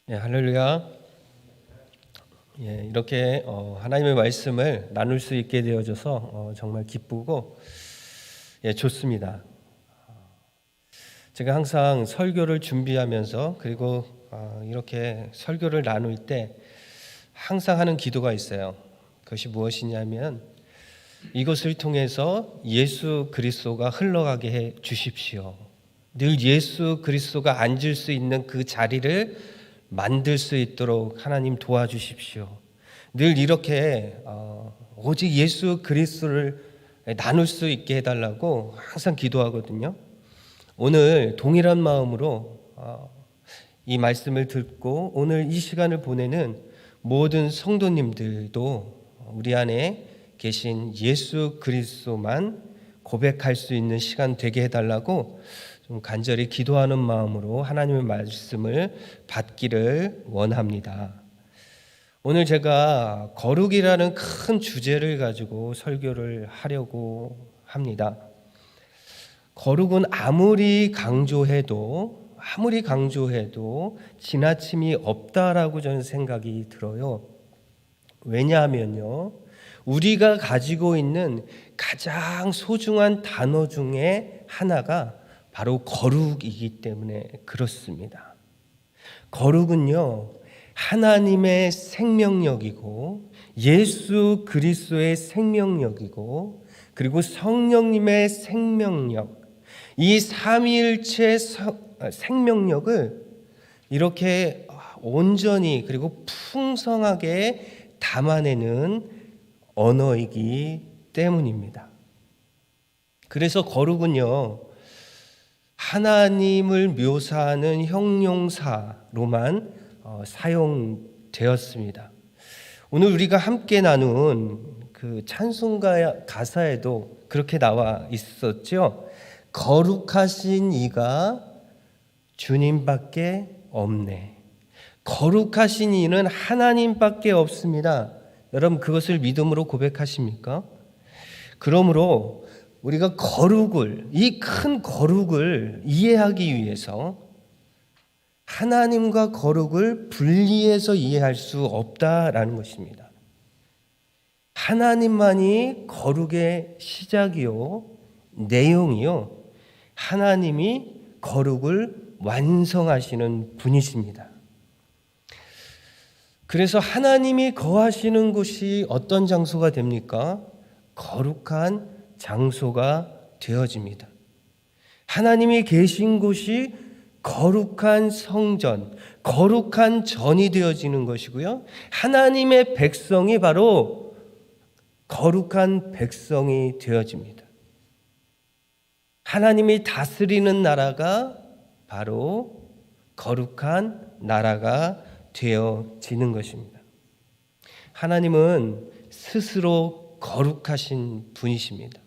할렐루야. 이렇게 하나님의 말씀을 나눌 수 있게 되어져서 정말 기쁘고 좋습니다. 제가 항상 설교를 준비하면서 그리고 이렇게 설교를 나눌 때 항상 하는 기도가 있어요. 그것이 무엇이냐면 이것을 통해서 예수 그리스도가 흘러가게 해 주십시오. 늘 예수 그리스도가 앉을 수 있는 그 자리를 만들 수 있도록 하나님 도와주십시오. 늘 이렇게 오직 예수 그리스도를 나눌 수 있게 해달라고 항상 기도하거든요. 오늘 동일한 마음으로 이 말씀을 듣고 오늘 이 시간을 보내는 모든 성도님들도 우리 안에 계신 예수 그리스도만 고백할 수 있는 시간 되게 해달라고 좀 간절히 기도하는 마음으로 하나님의 말씀을 받기를 원합니다. 오늘 제가 거룩이라는 큰 주제를 가지고 설교를 하려고 합니다. 거룩은 아무리 강조해도 지나침이 없다라고 저는 생각이 들어요. 왜냐하면요, 우리가 가지고 있는 가장 소중한 단어 중에 하나가 바로 거룩이기 때문에 그렇습니다. 거룩은요, 하나님의 생명력이고 예수 그리스도의 생명력이고 그리고 성령님의 생명력, 이 삼위일체 생명력을 이렇게 온전히 그리고 풍성하게 담아내는 언어이기 때문입니다. 그래서 거룩은요, 하나님을 묘사하는 형용사로만 사용되었습니다. 오늘 우리가 함께 나눈 그 찬송가 가사에도 그렇게 나와 있었죠. 거룩하신 이가 주님밖에 없네. 거룩하신 이는 하나님밖에 없습니다. 여러분, 그것을 믿음으로 고백하십니까? 그러므로 우리가 거룩을, 이 큰 거룩을 이해하기 위해서 하나님과 거룩을 분리해서 이해할 수 없다라는 것입니다. 하나님만이 거룩의 시작이요, 내용이요, 하나님이 거룩을 완성하시는 분이십니다. 그래서 하나님이 거하시는 곳이 어떤 장소가 됩니까? 거룩한 장소가 되어집니다. 하나님이 계신 곳이 거룩한 성전, 거룩한 전이 되어지는 것이고요. 하나님의 백성이 바로 거룩한 백성이 되어집니다. 하나님이 다스리는 나라가 바로 거룩한 나라가 되어지는 것입니다. 하나님은 스스로 거룩하신 분이십니다.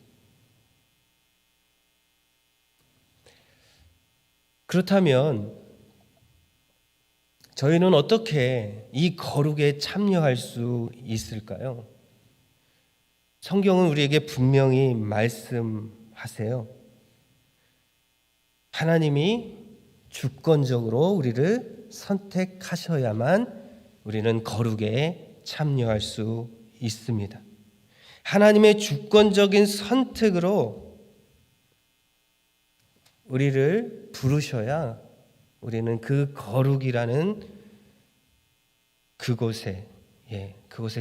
그렇다면 저희는 어떻게 이 거룩에 참여할 수 있을까요? 성경은 우리에게 분명히 말씀하세요. 하나님이 주권적으로 우리를 선택하셔야만 우리는 거룩에 참여할 수 있습니다. 하나님의 주권적인 선택으로 우리를 부르셔야 우리는 그 거룩이라는 그곳에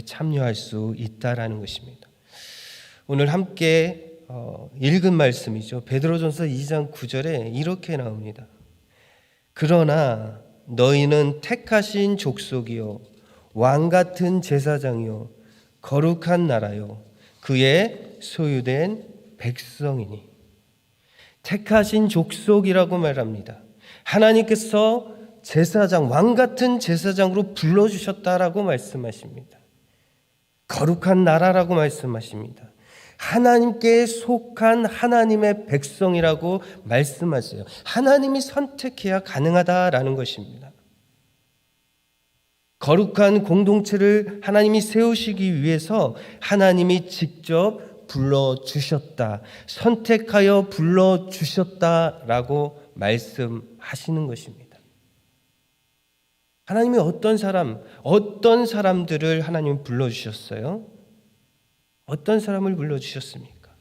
참여할 수 있다라는 것입니다. 오늘 함께 읽은 말씀이죠. 베드로전서 2장 9절에 이렇게 나옵니다. 그러나 너희는 택하신 족속이요 왕 같은 제사장이요 거룩한 나라요 그의 소유된 백성이니. 택하신 족속이라고 말합니다. 하나님께서 제사장, 왕 같은 제사장으로 불러주셨다라고 말씀하십니다. 거룩한 나라라고 말씀하십니다. 하나님께 속한 하나님의 백성이라고 말씀하세요. 하나님이 선택해야 가능하다라는 것입니다. 거룩한 공동체를 하나님이 세우시기 위해서 하나님이 직접 불러주셨다, 선택하여 불러주셨다라고 말씀하시는 것입니다. 하나님이 어떤 사람들을 하나님이 불러주셨어요? 어떤 사람을 불러주셨습니까?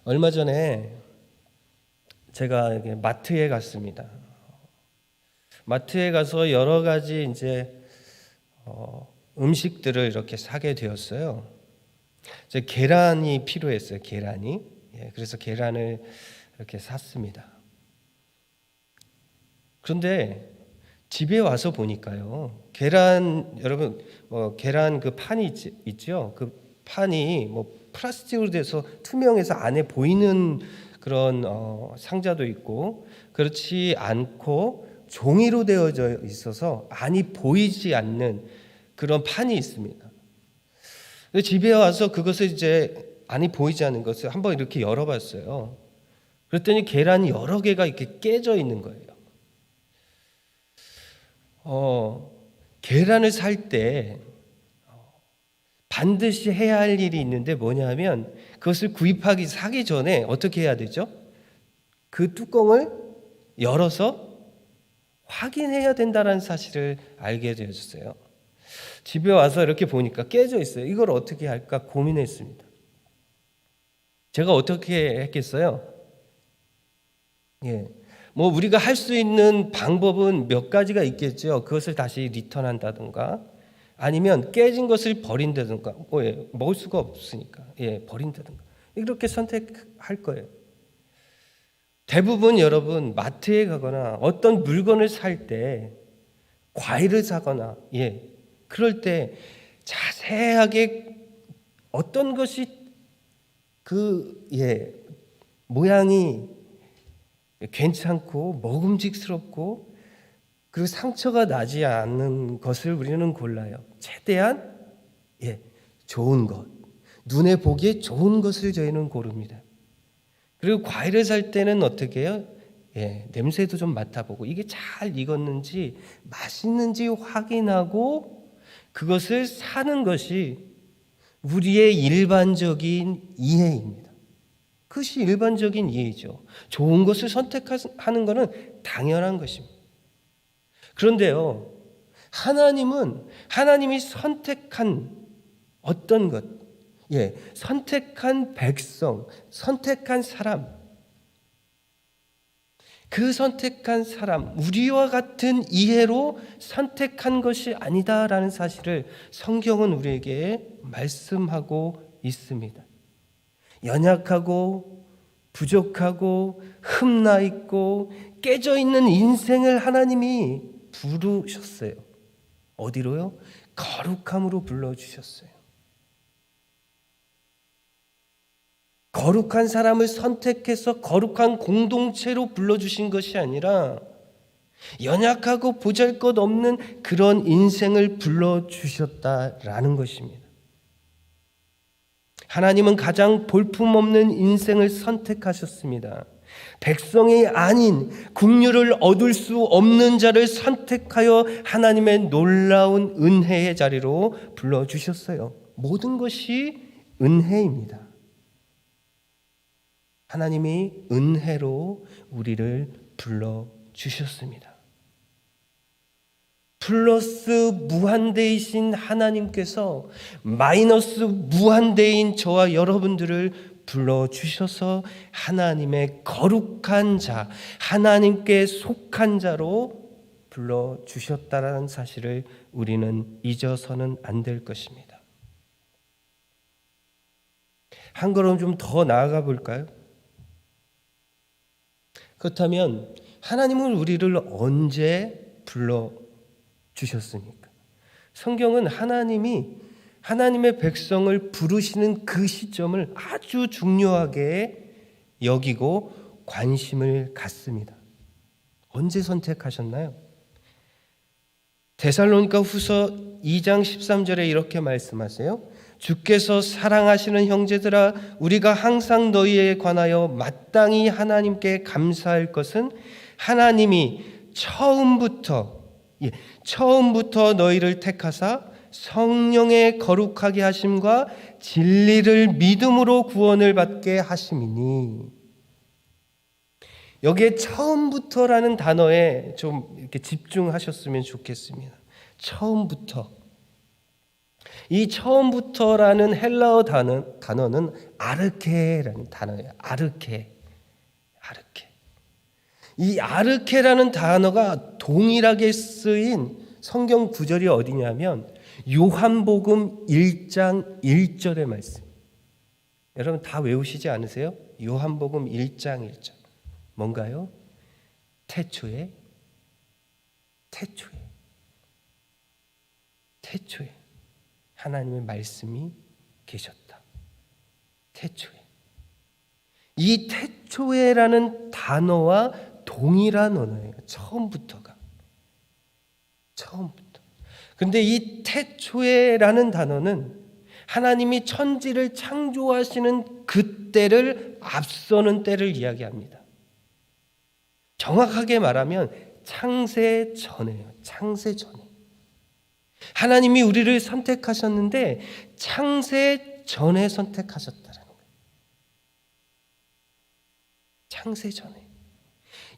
얼마 전에 제가 마트에 갔습니다. 마트에 가서 여러 가지 음식들을 이렇게 사게 되었어요. 계란이 필요했어요. 계란이. 그래서 계란을 이렇게 샀습니다. 그런데 집에 와서 보니까요, 여러분, 계란 그 판이 있죠? 그 판이 플라스틱으로 돼서 투명해서 안에 보이는 그런 상자도 있고, 그렇지 않고 종이로 되어져 있어서 안이 보이지 않는 그런 판이 있습니다. 집에 와서 그것을 안이 보이지 않는 것을 한번 이렇게 열어봤어요. 그랬더니 계란이 여러 개가 이렇게 깨져 있는 거예요. 계란을 살 때 반드시 해야 할 일이 있는데 뭐냐면, 그것을 사기 전에 어떻게 해야 되죠? 그 뚜껑을 열어서 확인해야 된다는 사실을 알게 되었어요. 집에 와서 이렇게 보니까 깨져 있어요. 이걸 어떻게 할까 고민했습니다. 제가 어떻게 했겠어요? 우리가 할 수 있는 방법은 몇 가지가 있겠죠. 그것을 다시 리턴한다든가, 아니면 깨진 것을 버린다든가, 먹을 수가 없으니까 버린다든가, 이렇게 선택할 거예요. 대부분 여러분 마트에 가거나 어떤 물건을 살 때, 과일을 사거나 그럴 때 자세하게 어떤 것이 모양이 괜찮고 먹음직스럽고 그리고 상처가 나지 않는 것을 우리는 골라요. 최대한 좋은 것, 눈에 보기에 좋은 것을 저희는 고릅니다. 그리고 과일을 살 때는 어떻게 해요? 냄새도 좀 맡아보고 이게 잘 익었는지 맛있는지 확인하고 그것을 사는 것이 우리의 일반적인 이해입니다. 그것이 일반적인 이해죠. 좋은 것을 선택하는 것은 당연한 것입니다. 그런데요, 하나님이 선택한 어떤 것, 선택한 백성, 선택한 사람, 그 선택한 사람, 우리와 같은 이해로 선택한 것이 아니다라는 사실을 성경은 우리에게 말씀하고 있습니다. 연약하고 부족하고 흠나 있고 깨져 있는 인생을 하나님이 부르셨어요. 어디로요? 거룩함으로 불러주셨어요. 거룩한 사람을 선택해서 거룩한 공동체로 불러주신 것이 아니라 연약하고 보잘것없는 그런 인생을 불러주셨다라는 것입니다. 하나님은 가장 볼품없는 인생을 선택하셨습니다. 백성이 아닌 국류를 얻을 수 없는 자를 선택하여 하나님의 놀라운 은혜의 자리로 불러주셨어요. 모든 것이 은혜입니다. 하나님이 은혜로 우리를 불러주셨습니다. 플러스 무한대이신 하나님께서 마이너스 무한대인 저와 여러분들을 불러주셔서 하나님의 거룩한 자, 하나님께 속한 자로 불러주셨다라는 사실을 우리는 잊어서는 안 될 것입니다. 한 걸음 좀 더 나아가 볼까요? 그렇다면 하나님은 우리를 언제 불러주셨습니까? 성경은 하나님의 백성을 부르시는 그 시점을 아주 중요하게 여기고 관심을 갖습니다. 언제 선택하셨나요? 데살로니가 후서 2장 13절에 이렇게 말씀하세요. 주께서 사랑하시는 형제들아, 우리가 항상 너희에 관하여 마땅히 하나님께 감사할 것은 하나님이 처음부터 너희를 택하사 성령의 거룩하게 하심과 진리를 믿음으로 구원을 받게 하심이니. 여기에 처음부터라는 단어에 좀 이렇게 집중하셨으면 좋겠습니다. 처음부터. 이 처음부터라는 헬라어 단어는 아르케라는 단어예요. 아르케. 이 아르케라는 단어가 동일하게 쓰인 성경 구절이 어디냐면 요한복음 1장 1절의 말씀. 여러분 다 외우시지 않으세요? 요한복음 1장 1절. 뭔가요? 태초에 하나님의 말씀이 계셨다. 태초에. 이 태초에라는 단어와 동일한 언어예요. 처음부터. 근데 이 태초에라는 단어는 하나님이 천지를 창조하시는 그때를 앞서는 때를 이야기합니다. 정확하게 말하면 창세 전에요. 창세 전에. 하나님이 우리를 선택하셨는데 창세 전에 선택하셨다라는 거예요. 창세 전에.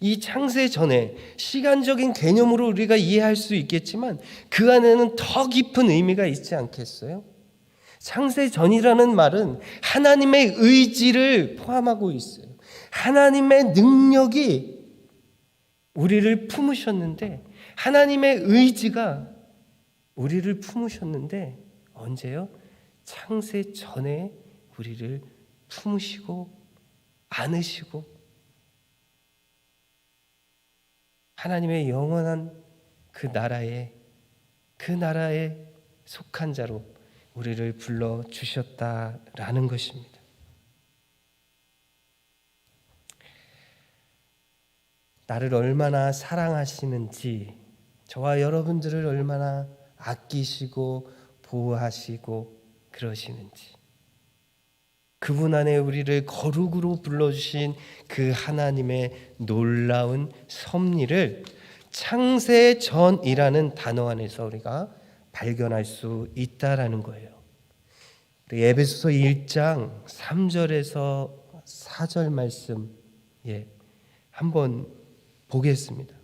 이 창세 전에 시간적인 개념으로 우리가 이해할 수 있겠지만 그 안에는 더 깊은 의미가 있지 않겠어요? 창세 전이라는 말은 하나님의 의지를 포함하고 있어요. 하나님의 능력이 우리를 품으셨는데, 하나님의 의지가 우리를 품으셨는데 언제요? 창세 전에 우리를 품으시고 안으시고 하나님의 영원한 그 나라에 속한 자로 우리를 불러주셨다라는 것입니다. 나를 얼마나 사랑하시는지, 저와 여러분들을 얼마나 아끼시고 보호하시고 그러시는지, 그분 안에 우리를 거룩으로 불러주신 그 하나님의 놀라운 섭리를 창세 전이라는 단어 안에서 우리가 발견할 수 있다라는 거예요. 에베소서 1장 3절에서 4절 말씀 한번 보겠습니다.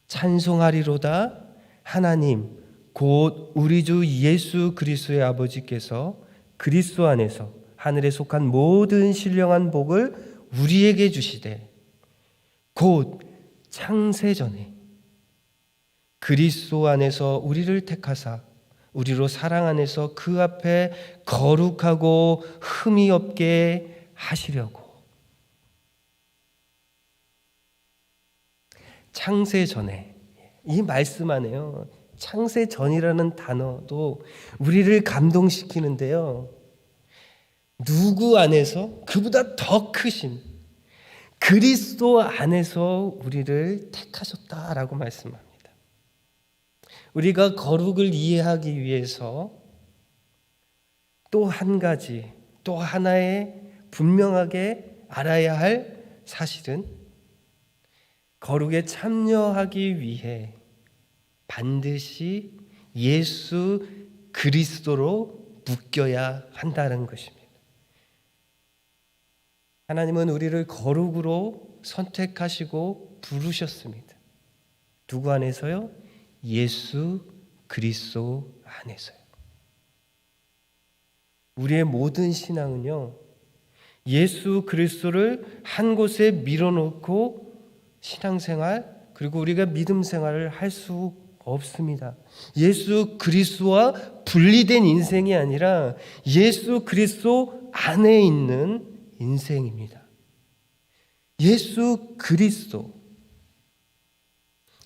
찬송하리로다 하나님 곧 우리 주 예수 그리스도의 아버지께서 그리스도 안에서 하늘에 속한 모든 신령한 복을 우리에게 주시되 곧 창세 전에 그리스도 안에서 우리를 택하사 우리로 사랑 안에서 그 앞에 거룩하고 흠이 없게 하시려고. 창세 전에, 이 말씀 안에요, 창세 전이라는 단어도 우리를 감동시키는데요, 누구 안에서? 그보다 더 크신 그리스도 안에서 우리를 택하셨다라고 말씀합니다. 우리가 거룩을 이해하기 위해서 또 한 가지, 또 하나의 분명하게 알아야 할 사실은 거룩에 참여하기 위해 반드시 예수 그리스도로 묶여야 한다는 것입니다. 하나님은 우리를 거룩으로 선택하시고 부르셨습니다. 누구 안에서요? 예수 그리스도 안에서요. 우리의 모든 신앙은요, 예수 그리스도를 한 곳에 밀어놓고 신앙생활, 그리고 우리가 믿음 생활을 할 수 없습니다. 예수 그리스도와 분리된 인생이 아니라 예수 그리스도 안에 있는 인생입니다. 예수 그리스도,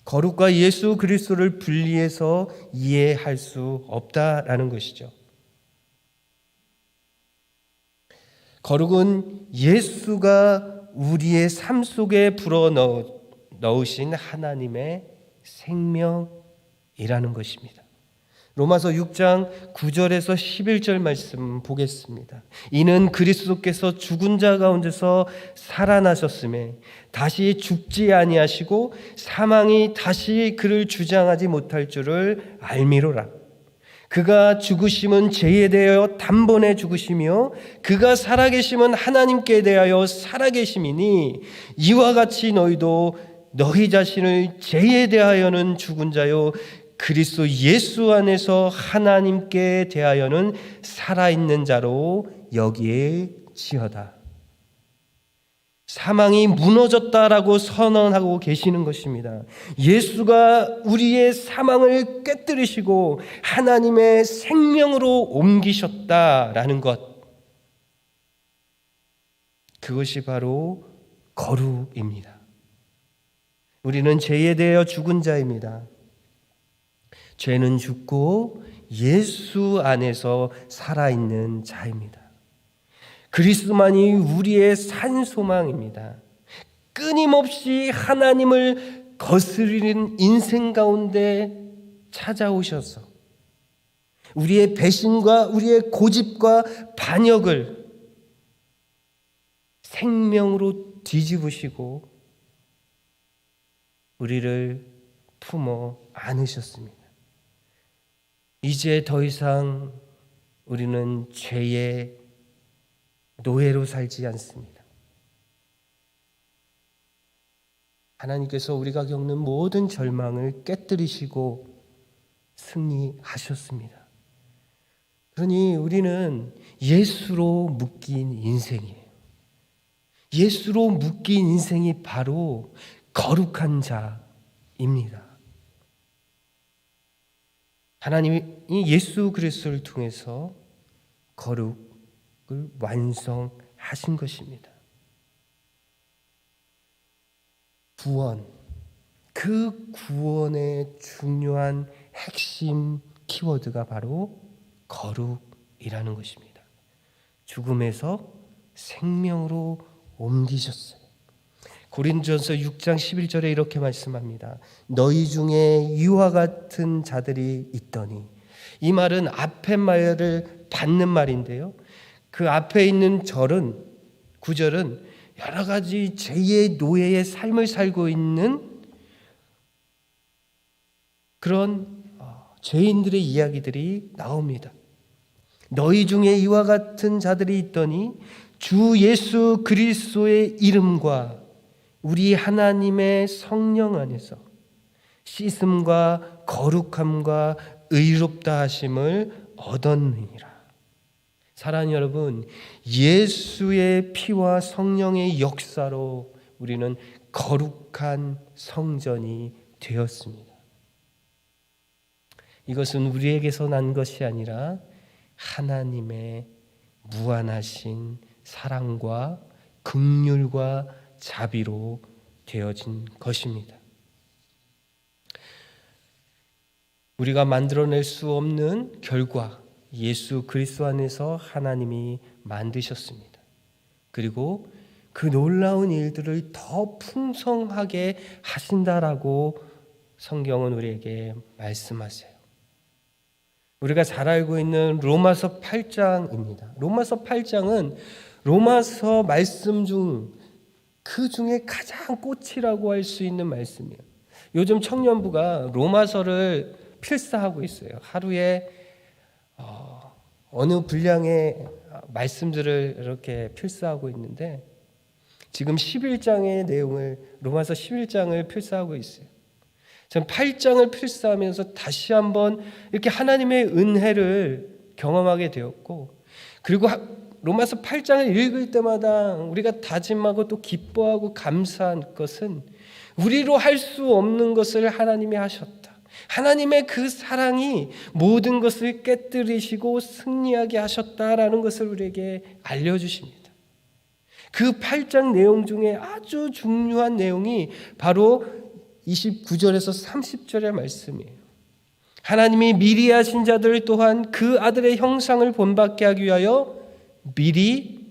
거룩과 예수 그리스도를 분리해서 이해할 수 없다라는 것이죠. 거룩은 예수가 우리의 삶 속에 불어넣으신 하나님의 생명이라는 것입니다. 로마서 6장 9절에서 11절 말씀 보겠습니다. 이는 그리스도께서 죽은 자 가운데서 살아나셨음에 다시 죽지 아니하시고 사망이 다시 그를 주장하지 못할 줄을 알미로라. 그가 죽으심은 죄에 대하여 단번에 죽으시며 그가 살아계심은 하나님께 대하여 살아계심이니 이와 같이 너희도 너희 자신을 죄에 대하여는 죽은 자요 그리스도 예수 안에서 하나님께 대하여는 살아있는 자로 여기에지어다. 사망이 무너졌다라고 선언하고 계시는 것입니다. 예수가 우리의 사망을 깨뜨리시고 하나님의 생명으로 옮기셨다라는 것. 그것이 바로 거룩입니다. 우리는 죄에 대하여 죽은 자입니다. 죄는 죽고 예수 안에서 살아있는 자입니다. 그리스도만이 우리의 산 소망입니다. 끊임없이 하나님을 거스르는 인생 가운데 찾아오셔서 우리의 배신과 우리의 고집과 반역을 생명으로 뒤집으시고 우리를 품어 안으셨습니다. 이제 더 이상 우리는 죄의 노예로 살지 않습니다. 하나님께서 우리가 겪는 모든 절망을 깨뜨리시고 승리하셨습니다. 그러니 우리는 예수로 묶인 인생이에요. 예수로 묶인 인생이 바로 거룩한 자입니다. 하나님이 예수 그리스도를 통해서 거룩을 완성하신 것입니다. 구원, 그 구원의 중요한 핵심 키워드가 바로 거룩이라는 것입니다. 죽음에서 생명으로 옮기셨어요. 고린도전서 6장 11절에 이렇게 말씀합니다. 너희 중에 이와 같은 자들이 있더니, 이 말은 앞의 말을 받는 말인데요, 그 앞에 있는 구절은 여러 가지 죄의 노예의 삶을 살고 있는 그런 죄인들의 이야기들이 나옵니다. 너희 중에 이와 같은 자들이 있더니 주 예수 그리스도의 이름과 우리 하나님의 성령 안에서 씻음과 거룩함과 의롭다 하심을 얻었느니라. 사랑하는 여러분, 예수의 피와 성령의 역사로 우리는 거룩한 성전이 되었습니다. 이것은 우리에게서 난 것이 아니라 하나님의 무한하신 사랑과 긍휼과 자비로 되어진 것입니다. 우리가 만들어낼 수 없는 결과, 예수 그리스도 안에서 하나님이 만드셨습니다. 그리고 그 놀라운 일들을 더 풍성하게 하신다라고 성경은 우리에게 말씀하세요. 우리가 잘 알고 있는 로마서 8장입니다. 로마서 8장은 로마서 말씀 그 중에 가장 꽃이라고 할 수 있는 말씀이에요. 요즘 청년부가 로마서를 필사하고 있어요. 하루에 어느 분량의 말씀들을 이렇게 필사하고 있는데, 지금 11장의 내용을, 로마서 11장을 필사하고 있어요. 저는 8장을 필사하면서 다시 한번 이렇게 하나님의 은혜를 경험하게 되었고, 그리고 로마서 8장을 읽을 때마다 우리가 다짐하고 또 기뻐하고 감사한 것은 우리로 할 수 없는 것을 하나님이 하셨다. 하나님의 그 사랑이 모든 것을 깨뜨리시고 승리하게 하셨다라는 것을 우리에게 알려주십니다. 그 8장 내용 중에 아주 중요한 내용이 바로 29절에서 30절의 말씀이에요. 하나님이 미리 하신 자들 또한 그 아들의 형상을 본받게 하기 위하여 미리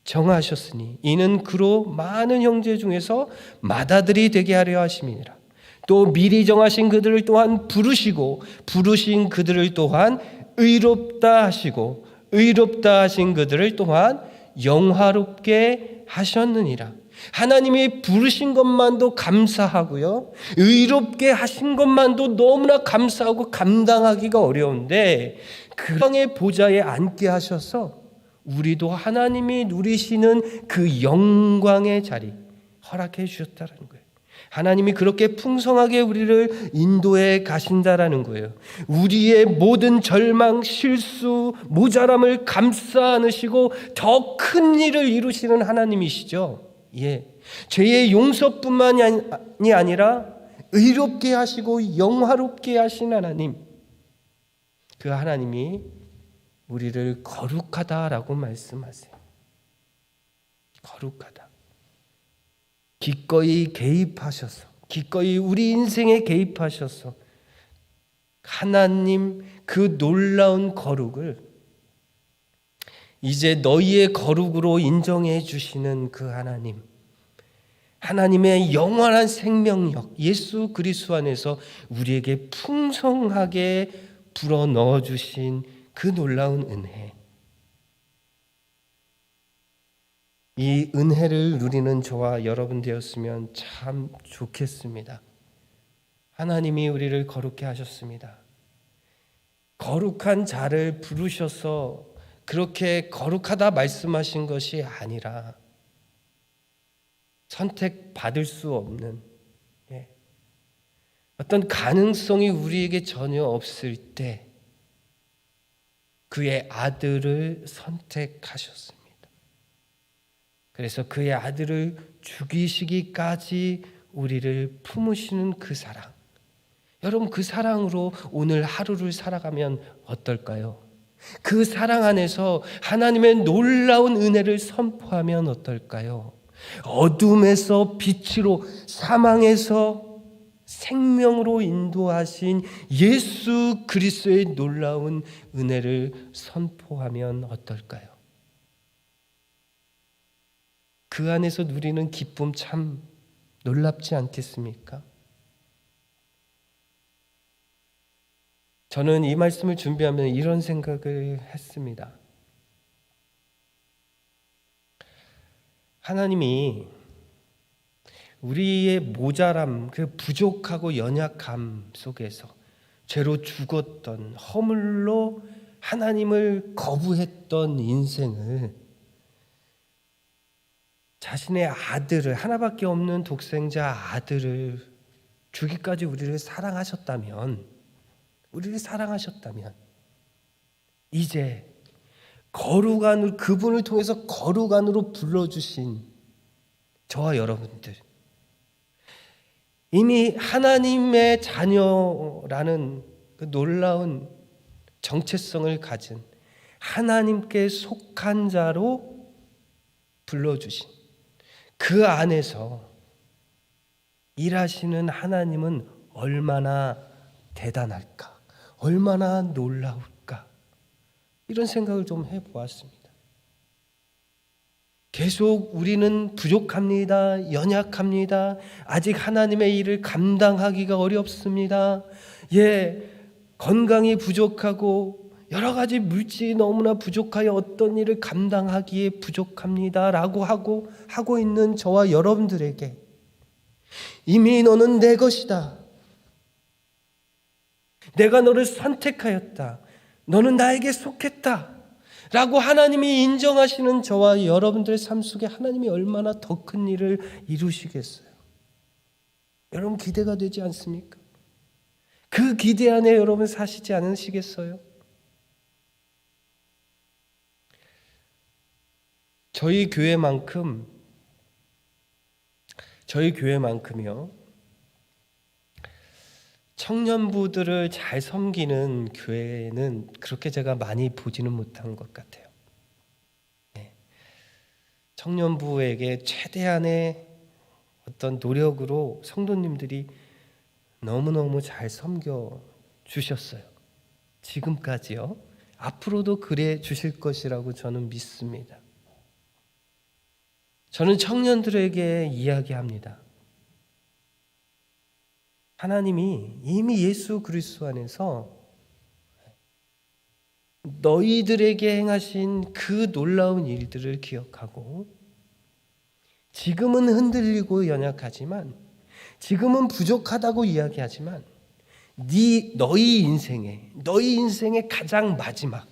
정하셨으니 이는 그로 많은 형제 중에서 맏아들이 되게 하려 하심이니라. 또 미리 정하신 그들을 또한 부르시고 부르신 그들을 또한 의롭다 하시고 의롭다 하신 그들을 또한 영화롭게 하셨느니라. 하나님이 부르신 것만도 감사하고요. 의롭게 하신 것만도 너무나 감사하고 감당하기가 어려운데 그 영의 보좌에 앉게 하셔서 우리도 하나님이 누리시는 그 영광의 자리 허락해 주셨다는 거예요. 하나님이 그렇게 풍성하게 우리를 인도해 가신다라는 거예요. 우리의 모든 절망, 실수, 모자람을 감싸 안으시고 더 큰 일을 이루시는 하나님이시죠. 예, 죄의 용서뿐만이 아니라 의롭게 하시고 영화롭게 하신 하나님, 그 하나님이 우리를 거룩하다라고 말씀하세요. 거룩하다. 기꺼이 개입하셔서, 기꺼이 우리 인생에 개입하셔서 하나님 그 놀라운 거룩을 이제 너희의 거룩으로 인정해 주시는 그 하나님, 하나님의 영원한 생명력 예수 그리스도 안에서 우리에게 풍성하게 불어넣어 주신 그 놀라운 은혜, 이 은혜를 누리는 저와 여러분 되었으면 참 좋겠습니다. 하나님이 우리를 거룩해 하셨습니다. 거룩한 자를 부르셔서 그렇게 거룩하다 말씀하신 것이 아니라 선택받을 수 없는 어떤 가능성이 우리에게 전혀 없을 때 그의 아들을 선택하셨습니다. 그래서 그의 아들을 죽이시기까지 우리를 품으시는 그 사랑, 여러분 그 사랑으로 오늘 하루를 살아가면 어떨까요? 그 사랑 안에서 하나님의 놀라운 은혜를 선포하면 어떨까요? 어둠에서 빛으로, 사망에서 생명으로 인도하신 예수 그리스도의 놀라운 은혜를 선포하면 어떨까요? 그 안에서 누리는 기쁨 참 놀랍지 않겠습니까? 저는 이 말씀을 준비하면 이런 생각을 했습니다. 하나님이 우리의 모자람, 그 부족하고 연약함 속에서 죄로 죽었던, 허물로 하나님을 거부했던 인생을 자신의 아들을, 하나밖에 없는 독생자 아들을 주기까지 우리를 사랑하셨다면, 이제 거룩한, 그분을 통해서 거룩한으로 불러주신 저와 여러분들, 이미 하나님의 자녀라는 그 놀라운 정체성을 가진, 하나님께 속한 자로 불러주신 그 안에서 일하시는 하나님은 얼마나 대단할까, 얼마나 놀라울까, 이런 생각을 좀 해보았습니다. 계속 우리는 부족합니다. 연약합니다. 아직 하나님의 일을 감당하기가 어렵습니다. 건강이 부족하고 여러 가지 물질이 너무나 부족하여 어떤 일을 감당하기에 부족합니다 라고 하고 있는 저와 여러분들에게 이미 너는 내 것이다. 내가 너를 선택하였다. 너는 나에게 속했다 라고 하나님이 인정하시는 저와 여러분들의 삶 속에 하나님이 얼마나 더 큰 일을 이루시겠어요? 여러분 기대가 되지 않습니까? 그 기대 안에 여러분 사시지 않으시겠어요? 저희 교회만큼요, 청년부들을 잘 섬기는 교회는 그렇게 제가 많이 보지는 못한 것 같아요. 청년부에게 최대한의 어떤 노력으로 성도님들이 너무너무 잘 섬겨 주셨어요. 지금까지요. 앞으로도 그래 주실 것이라고 저는 믿습니다. 저는 청년들에게 이야기합니다. 하나님이 이미 예수 그리스도 안에서 너희들에게 행하신 그 놀라운 일들을 기억하고 지금은 흔들리고 연약하지만, 지금은 부족하다고 이야기하지만, 너희 인생의 가장 마지막,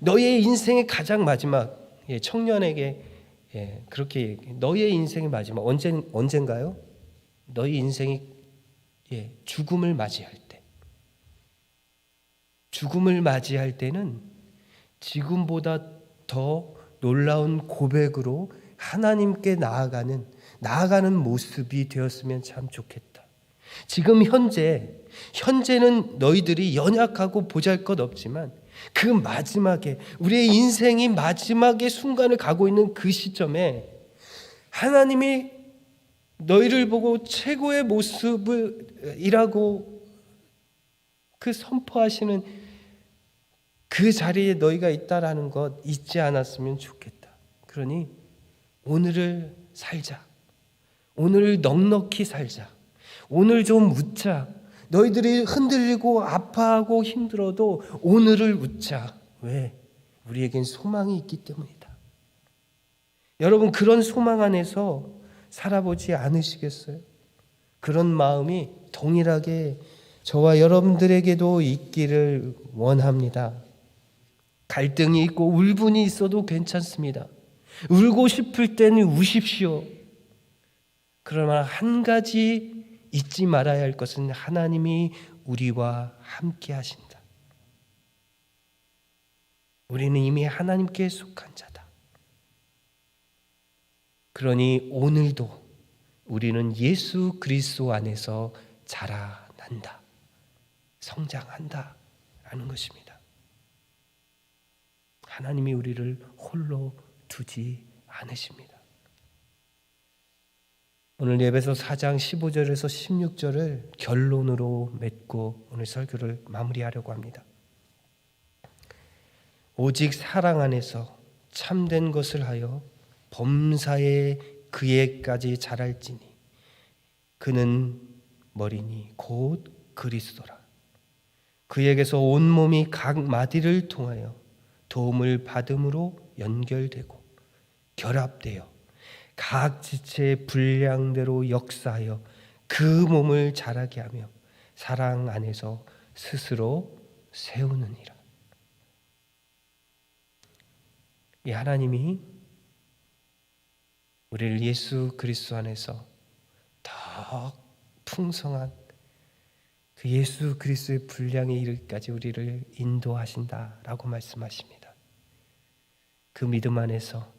너의 인생의 가장 마지막, 청년에게 그렇게 얘기해. 너의 인생의 마지막 언젠가요? 너희 인생이 죽음을 맞이할 때, 죽음을 맞이할 때는 지금보다 더 놀라운 고백으로 하나님께 나아가는 모습이 되었으면 참 좋겠다. 지금 현재는 너희들이 연약하고 보잘것없지만 그 마지막에, 우리의 인생이 마지막의 순간을 가고 있는 그 시점에 하나님이 너희를 보고 최고의 모습이라고 그 선포하시는 그 자리에 너희가 있다라는 것 잊지 않았으면 좋겠다. 그러니 오늘을 살자. 오늘을 넉넉히 살자. 오늘 좀 웃자. 너희들이 흔들리고 아파하고 힘들어도 오늘을 웃자. 왜? 우리에겐 소망이 있기 때문이다. 여러분, 그런 소망 안에서 살아보지 않으시겠어요? 그런 마음이 동일하게 저와 여러분들에게도 있기를 원합니다. 갈등이 있고 울분이 있어도 괜찮습니다. 울고 싶을 때는 우십시오. 그러나 한 가지 잊지 말아야 할 것은 하나님이 우리와 함께 하신다. 우리는 이미 하나님께 속한 자다. 그러니 오늘도 우리는 예수 그리스도 안에서 자라난다. 성장한다. 라는 것입니다. 하나님이 우리를 홀로 두지 않으십니다. 오늘 예배서 4장 15절에서 16절을 결론으로 맺고 오늘 설교를 마무리하려고 합니다. 오직 사랑 안에서 참된 것을 하여 범사에 그에까지 자랄지니 그는 머리니 곧 그리스도라. 그에게서 온몸이 각 마디를 통하여 도움을 받음으로 연결되고 결합되어 각 지체의 분량대로 역사하여 그 몸을 자라게 하며 사랑 안에서 스스로 세우느니라. 이 하나님이 우리를 예수 그리스도 안에서 더 풍성한 그 예수 그리스도의 분량에 이르기까지 우리를 인도하신다라고 말씀하십니다. 그 믿음 안에서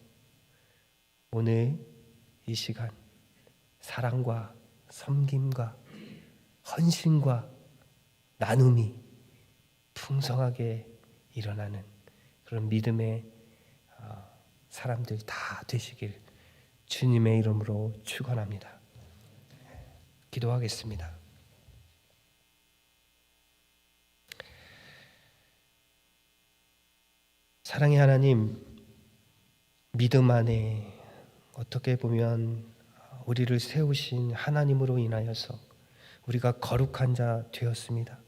오늘 이 시간 사랑과 섬김과 헌신과 나눔이 풍성하게 일어나는 그런 믿음의 사람들 다 되시길 주님의 이름으로 축원합니다. 기도하겠습니다. 사랑의 하나님, 믿음 안에 어떻게 보면 우리를 세우신 하나님으로 인하여서 우리가 거룩한 자 되었습니다.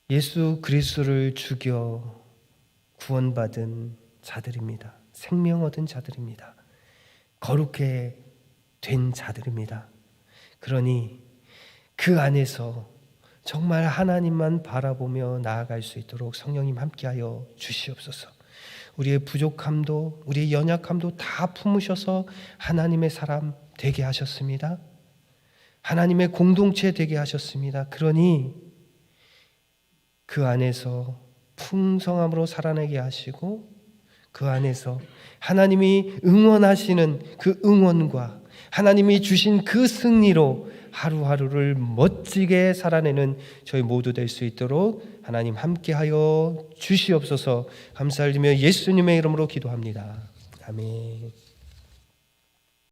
예수 그리스도를 죽여 구원받은 자들입니다. 생명 얻은 자들입니다. 거룩해 된 자들입니다. 그러니 그 안에서 정말 하나님만 바라보며 나아갈 수 있도록 성령님 함께하여 주시옵소서. 우리의 부족함도 우리의 연약함도 다 품으셔서 하나님의 사람 되게 하셨습니다. 하나님의 공동체 되게 하셨습니다. 그러니 그 안에서 풍성함으로 살아내게 하시고 그 안에서 하나님이 응원하시는 그 응원과 하나님이 주신 그 승리로 하루하루를 멋지게 살아내는 저희 모두 될 수 있도록 하나님 함께하여 주시옵소서. 감사드리며 예수님의 이름으로 기도합니다. 아멘.